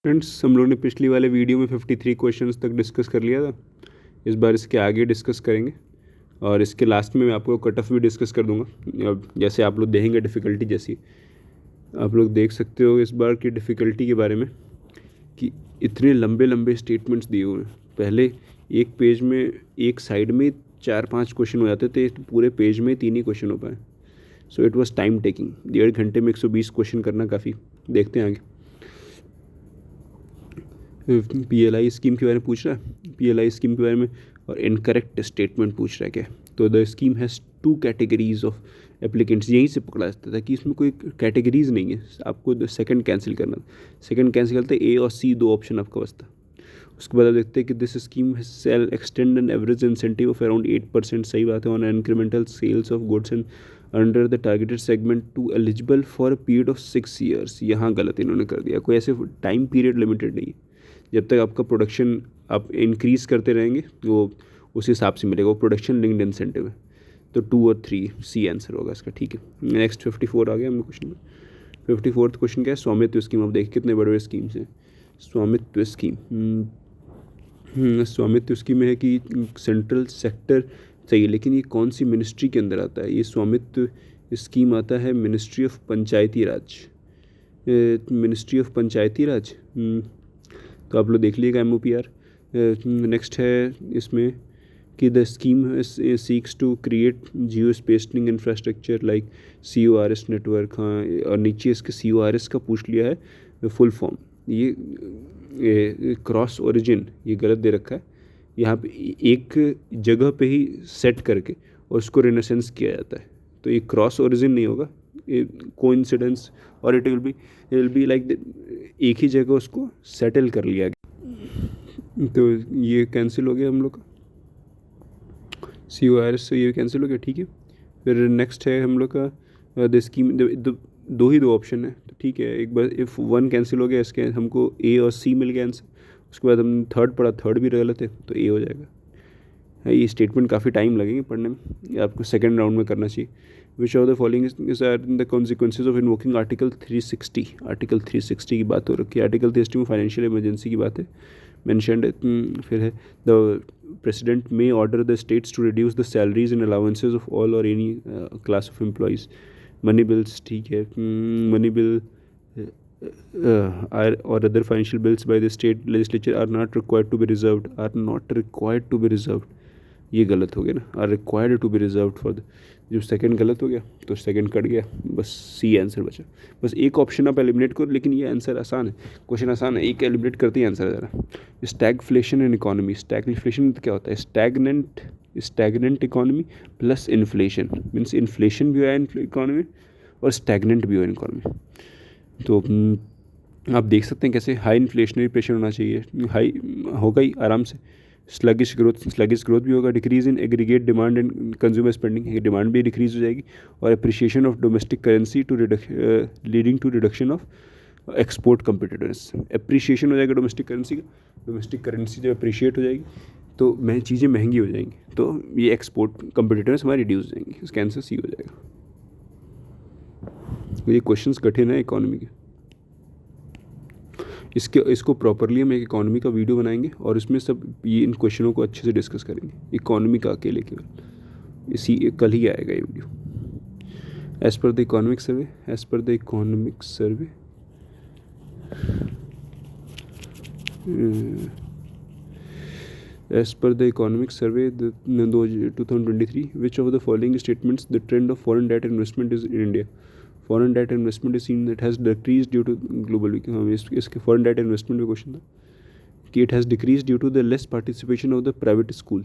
Friends, हम लोग ने पिछली वाले वीडियो में 53 क्वेश्चंस तक डिस्कस कर लिया था। इस बार इसके आगे डिस्कस करेंगे और इसके लास्ट में मैं आपको कट ऑफ भी डिस्कस कर दूंगा। अब जैसे आप लोग देखेंगे डिफ़िकल्टी जैसी आप लोग देख सकते हो इस बार की डिफ़िकल्टी के बारे में कि इतने लंबे लंबे स्टेटमेंट्स दिए हुए हैं। पहले एक पेज में एक साइड में 4-5 क्वेश्चन हो जाते थे, तो पूरे पेज में 3 ही क्वेश्चन हो पाए। So it was time taking. 1.5 घंटे में 120 क्वेश्चन करना काफ़ी। देखते हैं आगे। PLI स्कीम के बारे में पूछ रहा है, PLI स्कीम के बारे में, और इनकरेक्ट स्टेटमेंट पूछ रहा है क्या। तो the scheme has 2 categories of applicants. यहीं से पकड़ा जाता था कि इसमें कोई कैटेगरीज नहीं है, आपको सेकंड कैंसिल करना। सेकंड कैंसिल करते A और C 2 ऑप्शन आपका बचता। उसके बाद आप देखते हैं कि this scheme shall extend an average incentive of around 8%, सही बात है, on incremental sales of goods and under the targeted segment to eligible for a period of 6 years. यहाँ गलत इन्होंने कर दिया, कोई ऐसे टाइम पीरियड लिमिटेड नहीं है। जब तक आपका प्रोडक्शन आप इंक्रीज़ करते रहेंगे वो उस हिसाब से मिलेगा, वो प्रोडक्शन लिंक्ड इंसेंटिव है। तो 2 और 3 C आंसर होगा इसका, ठीक है। नेक्स्ट 54 आ गया हम क्वेश्चन में। 54th क्वेश्चन क्या है, स्वामित्व स्कीम। आप देखिए कितने बड़े बड़े स्कीम्स हैं। स्वामित्व स्कीम, स्वामित्व स्कीम में है कि सेंट्रल सेक्टर चाहिए, लेकिन ये कौन सी मिनिस्ट्री के अंदर आता है। ये स्वामित्व स्कीम आता है ministry of Panchayati Raj. Ministry of Panchayati Raj, तो आप लोग देख लीजिएगा MOPR। नेक्स्ट है इसमें कि the scheme seeks to create geospatial infrastructure like CORS network. हाँ, और नीचे इसके CORS का पूछ लिया है फुल फॉर्म। ये क्रॉस ओरिजिन ये गलत दे रखा है। यहाँ पे एक जगह पे ही सेट करके और उसको रिनेसेंस किया जाता है, तो ये क्रॉस ओरिजिन नहीं होगा, ये कोइंसिडेंस, और इट विल बी लाइक एक ही जगह उसको सेटल कर लिया गया। तो ये कैंसिल हो गया हम लोग का, CORS से ये कैंसिल हो गया, ठीक है। फिर नेक्स्ट है हम लोग का द स्कीम, दो ही ऑप्शन है, तो ठीक है। एक बार इफ़ 1 कैंसिल हो गया, इसके हमको A और C मिल गया आंसर। उसके बाद हम थर्ड पढ़ा, थर्ड भी गलत है, तो A हो जाएगा। ये स्टेटमेंट काफ़ी टाइम लगेंगे पढ़ने में, ये आपको सेकेंड राउंड में करना चाहिए। Which of the following is are the consequences of invoking article 360। Article 360 की बात हो रखी है। आर्टिकल 360 में फाइनेंशियल इमरजेंसी की बात है, मैंशनड है। फिर है the president may order the states to reduce the salaries and allowances of all और any class of employees. Money bills, ठीक है। Money bill or other financial bills by the state legislature are not required to be reserved, are not required to be reserved, ये गलत हो गया ना, are required to be reserve for the, जो second गलत हो गया तो सेकंड कट गया, बस C आंसर बचा। बस एक ऑप्शन आप एलिमिनेट करो, लेकिन ये आंसर आसान है, क्वेश्चन आसान है, एक एलिमिनेट करते ही आंसर आ रहा है। स्टैगफ्लेशन इन इकोनॉमी, स्टैगफ्लेशन क्या होता है, stagnant economy plus inflation, means inflation भी हो इकोनॉमी और स्टैगनेंट भी हो इकोनॉमी। तो आप देख सकते हैं कैसे हाई इन्फ्लेशनरी प्रेशर होना चाहिए, हाई होगा ही आराम से। स्लगिश ग्रोथ भी होगा। Decrease in aggregate demand and consumer spending, demand भी डिक्रीज हो जाएगी। और appreciation of domestic currency to leading to reduction of export competitiveness. Appreciation हो जाएगा डोमेस्टिक करेंसी का, डोमेस्टिक करेंसी जब अप्रिशिएट हो जाएगी तो चीज़ें महंगी हो जाएंगी, तो ये एक्सपोर्ट कम्पिटिटिवनेस हमारी रिड्यूस हो जाएंगी। इसका आंसर C हो जाएगा। ये क्वेश्चंस कठिन है इकोनॉमी के, इसको प्रॉपरली हम एक इकोनॉमी का वीडियो बनाएंगे और इसमें सब ये इन क्वेश्चनों को अच्छे से डिस्कस करेंगे। इकोनॉमी का अकेले केवल इसी कल ही आएगा ये video. As per the economic survey, as per the economic survey as per the economic survey 2023, which of the following statements the trend of foreign direct investment is in India. Foreign direct investment is seen that has decrease due to global weak. हाँ, इसके foreign direct investment में question था कि it has decrease due to the less participation of the private school,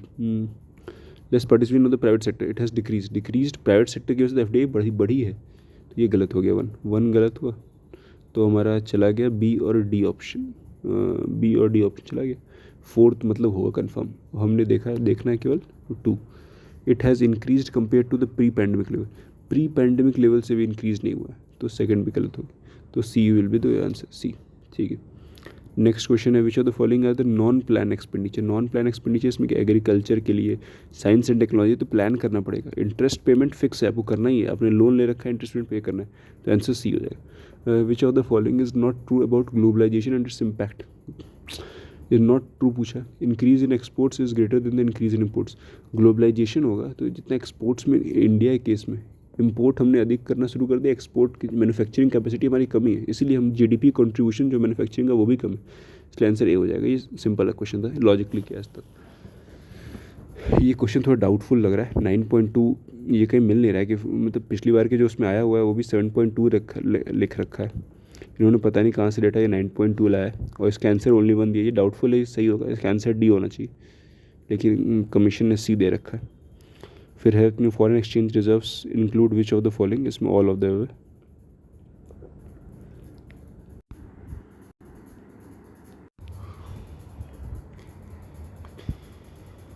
less participation of the private sector. It has decrease private sector की वजह से FDI बढ़ी है, तो ये गलत हो गया। वन गलत हुआ, तो हमारा चला गया B और D ऑप्शन, B और D ऑप्शन चला गया। फोर्थ मतलब होगा कन्फर्म, हमने देखना है केवल 2। It has increase compare to the pre pandemic level, pre pandemic level से भी इंक्रीज़ नहीं हुआ है, तो सेकंड भी गलत होगी, तो C will be the answer, C, ठीक है। नेक्स्ट क्वेश्चन है which of the following are the non plan expenditure. Non plan expenditure इसमें क्या, एग्रीकल्चर के लिए, साइंस एंड टेक्नोलॉजी तो प्लान करना पड़ेगा। इंटरेस्ट पेमेंट फिक्स है, आपको करना ही है, आपने लोन ले रखा है, इंटरेस्ट पेमेंट पे करना है, तो आंसर सी हो जाएगा। Which of the following is not true about globalisation and its impact. Is not true पूछा। Increase in exports is greater than the increase in imports. Globalisation होगा तो जितना एक्सपोर्ट्स में, इंडिया के केस में import हमने अधिक करना शुरू कर दिया, एक्सपोर्ट की मैन्युफैक्चरिंग कैपेसिटी हमारी कमी है, इसीलिए हम जीडीपी कंट्रीब्यूशन जो मैन्युफैक्चरिंग का वो भी कम है, इसलिए आंसर ए हो जाएगा। ये सिंपल क्वेश्चन था, लॉजिकली किया आज तक। ये क्वेश्चन थोड़ा डाउटफुल लग रहा है। 9.2 ये कहीं मिल नहीं रहा है कि मतलब पिछली बार के जो उसमें आया हुआ है वो भी 7.2 लिख रखा है, इन्होंने पता नहीं कहाँ से डेटा ये 9.2 लाया है, और इसका आंसर ओनली वन दिया। ये डाउटफुल है, ये सही होगा, इसका आंसर डी होना चाहिए, लेकिन कमीशन ने सी दे रखा है। फिर है अपने foreign exchange reserves include which of the following, इसमें ऑल ऑफ द।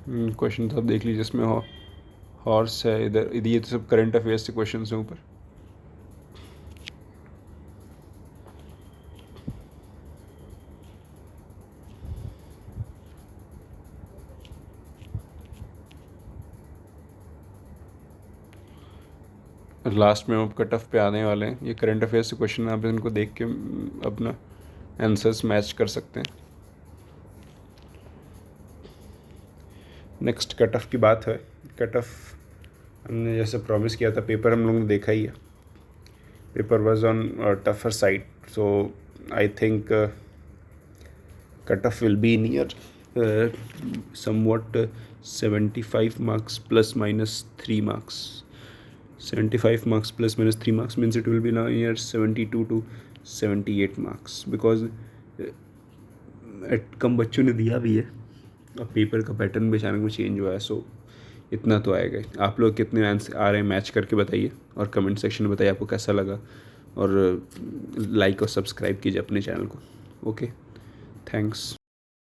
क्वेश्चन आप देख लीजिए, इसमें हॉर्स है, इधर इधर ये तो सब करंट अफेयर्स से क्वेश्चन हैं ऊपर। लास्ट में हम कट ऑफ पे आने वाले हैं, ये करंट अफेयर्स से क्वेश्चन आप इनको देख के अपना आंसर्स मैच कर सकते हैं। नेक्स्ट कट ऑफ की बात है। कट ऑफ हमने जैसे प्रॉमिस किया था, पेपर हम लोगों ने देखा ही है, paper was on tougher side, so I think cut off will be near somewhat 75 marks plus minus 3 marks. 75 marks plus minus 3 marks means it will be now near 72 to 78 marks because कम बच्चों ने दिया भी है और paper का pattern भी अचानक में चेंज हुआ है, सो इतना तो आएगा। आप लोग कितने आंसर आ रहे हैं मैच करके बताइए, और कमेंट सेक्शन में बताइए आपको कैसा लगा, और लाइक और सब्सक्राइब कीजिए अपने चैनल को। Okay, thanks.